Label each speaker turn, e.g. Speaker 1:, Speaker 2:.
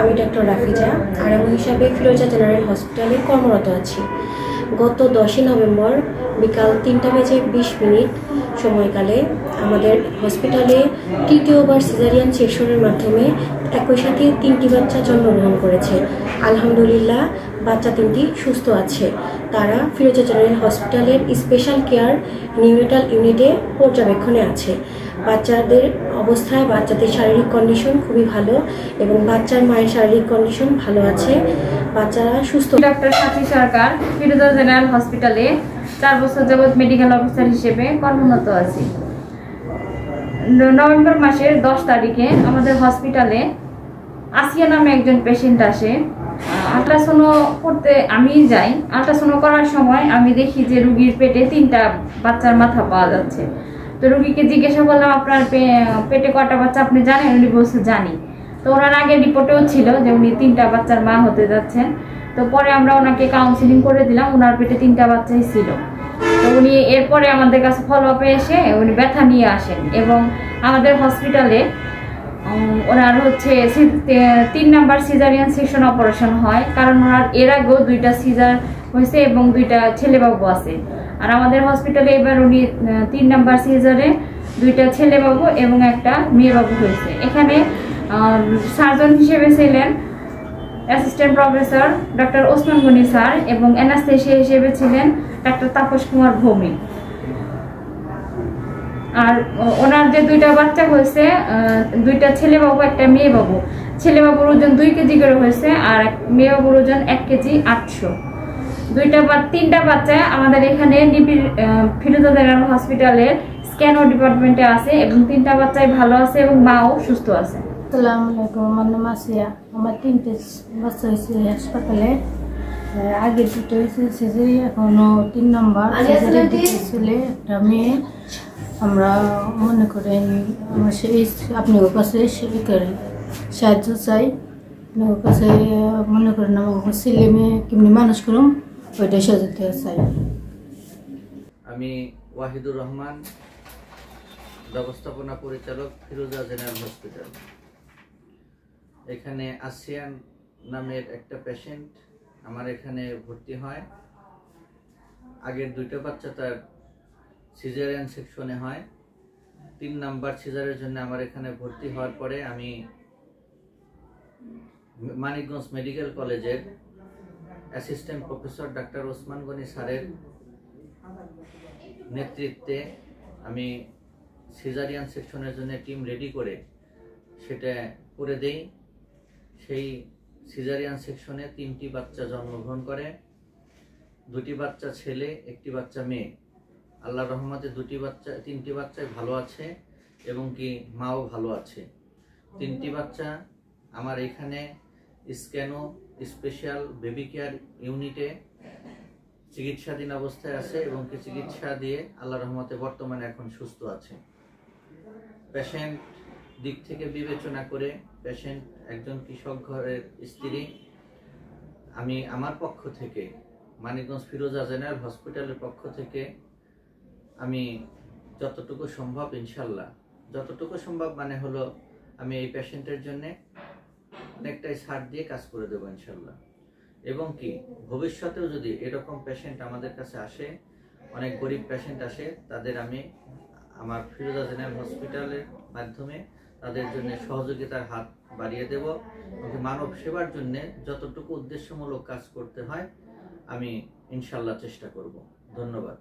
Speaker 1: আমি doctor Rafiza RMO হিসাবে ফিরোজা general হসপিটালে কর্মরত আছি। গত 10 নভেম্বর বিকাল 3:20 সময়কালে আমাদের হসপিটালে তৃতীয়বার সিজারিয়ান সেকশনের মাধ্যমে একই সাথে 3টি বাচ্চা জন্মগ্রহণ করেছে। আলহামদুলিল্লাহ বাচ্চা 3টি সুস্থ আছে। তারা ফিরোজা জেনারেল হসপিটালের স্পেশাল কেয়ার নিউনেটাল ইউনিটে পর্যবেক্ষণে আছে। বাচ্চাদের অবস্থায় বাচ্চাদের শারীরিক কন্ডিশন খুবই ভালো এবং বাচ্চার মায়ের শারীরিক কন্ডিশন ভালো আছে। বাচ্চারা সুস্থ।
Speaker 2: ডক্টর সাথী সরকার ফিরোজা জেনারেল হসপিটালে 4 বছর যাবৎ মেডিকেল অফিসার হিসেবে কর্মরত আছি। নভেম্বর মাসের 10 তারিখে আমাদের হসপিটালে আসিয়া নামে একজন পেশেন্ট আসে। আল্ট্রাসাউন্ড করতে আমি যাই। আল্ট্রাসাউন্ড করার সময় আমি দেখি যে রোগীর পেটে 3টা বাচ্চার মাথা পাওয়া যাচ্ছে। তো রোগীকে জিজ্ঞাসা করলাম, আপনার পেটে কয়টা বাচ্চা আপনি জানেন? উনি বলছে জানি। তো ওনার আগের রিপোর্টেও ছিল যে উনি 3টা বাচ্চার মা হতে যাচ্ছেন। তো পরে আমরা ওনাকে কাউন্সিলিং করে দিলাম, ওনার পেটে 3টা বাচ্চাই ছিল। তো উনি এরপরে আমাদের কাছে ফলো আপে এসে উনি ব্যথা নিয়ে আসেন এবং আমাদের হসপিটালে ওনার 3 নাম্বার সিজারিয়ান সেকশন অপারেশন হয়, কারণ ওনার এর আগেও 2টা সিজার হয়েছে এবং 2টা ছেলেবাবু আছে। আর আমাদের হসপিটালে এবার উনি 3 নাম্বার সিজারে 2টা ছেলেবাবু এবং একটা মেয়েবাবু হয়েছে। এখানে সার্জন হিসেবে ছিলেন assistant professor doctor Osman Gani sir এবং অ্যানাস্থেশিয়া হিসেবে ছিলেন ডক্টর তাপস কুমার ভৌমিক। আর ওনার যে 2টা বাচ্চা হয়েছে, 2টা ছেলেবাবু একটা মেয়েবাবু। ছেলেবাবুর ওজন 2 কেজি করে হয়েছে আর মেয়েবাবুর ওজন 1 কেজি 800। 3টা বাচ্চা আমাদের এখানে ফিরোজা জেনারেল হসপিটালের স্ক্যানো ডিপার্টমেন্টে আছে এবং 3টা বাচ্চাই ভালো আছে এবং মাও সুস্থ আছে।
Speaker 3: আসসালামু আলাইকুম, আমার নাম আসিয়া। আমার 3টে বাচ্চা হয়েছে হাসপাতালে। আগে 2টা হয়েছে সিজারি, এখনো 3 নম্বর সিজারি ছেলে একটা মেয়ে। আমরা মনে করেন আপনার কাছে সাহায্য চাই। আপনার কাছে মনে করেন আমার ছেলে মেয়ে কেমনি মানুষ করুম ওইটাই সহযোগিতা চাই।
Speaker 4: আমি ওয়াহিদুর রহমান, ব্যবস্থাপনা পরিচালক, ফিরোজা জেনারেল হসপিটাল। এখানে আসিয়ান নামের একটা পেশেন্ট আমার এখানে ভর্তি হয়। আগের 2টা বাচ্চা তার সিজারিয়ান সেকশনে হয়। 3 নাম্বার সিজারের জন্য আমার এখানে ভর্তি হওয়ার পরে আমি মানিকগঞ্জ মেডিকেল কলেজের assistant professor doctor Osman Gani স্যারের নেতৃত্বে আমি সিজারিয়ান সেকশনের জন্য টিম রেডি করে সেটা করে দেই। সেই সিজারিয়ান সেকশনে 3টি বাচ্চা জন্মগ্রহণ করে। 2টি বাচ্চা ছেলে, 1টি বাচ্চা মেয়ে। আল্লাহর রহমতে 3টি বাচ্চাই ভালো আছে এবং কি মাও ভালো আছে। 3টি বাচ্চা আমার এখানে স্ক্যানো স্পেশাল বেবি কেয়ার ইউনিটে চিকিৎসাধীন অবস্থায় আছে এবং কি চিকিৎসা দিয়ে আল্লাহর রহমতে বর্তমানে এখন সুস্থ আছে। পেশেন্ট দিক থেকে বিবেচনা করে পেশেন্ট একজন কৃষক ঘরের স্ত্রী। আমি আমার পক্ষ থেকে মানিকগঞ্জ ফিরোজা জেনারেল হসপিটালের পক্ষ থেকে আমি যতটুকু সম্ভব ইনশাল্লাহ, যতটুকু সম্ভব মানে হলো আমি এই পেশেন্টের জন্য অনেকটাই ছাড় দিয়ে কাজ করে দেবো ইনশাল্লাহ। এবং কি ভবিষ্যতেও যদি এরকম পেশেন্ট আমাদের কাছে আসে, অনেক গরিব পেশেন্ট আসে, তাদের আমি আমার ফিরোজা জেনারেল হসপিটালের মাধ্যমে তাদের জন্য সহযোগিতার হাত বাড়িয়ে দেব। মানব সেবার জন্য যতটুকু উদ্দেশ্যমূলক কাজ করতে হয় আমি ইনশাল্লাহ চেষ্টা করব। ধন্যবাদ।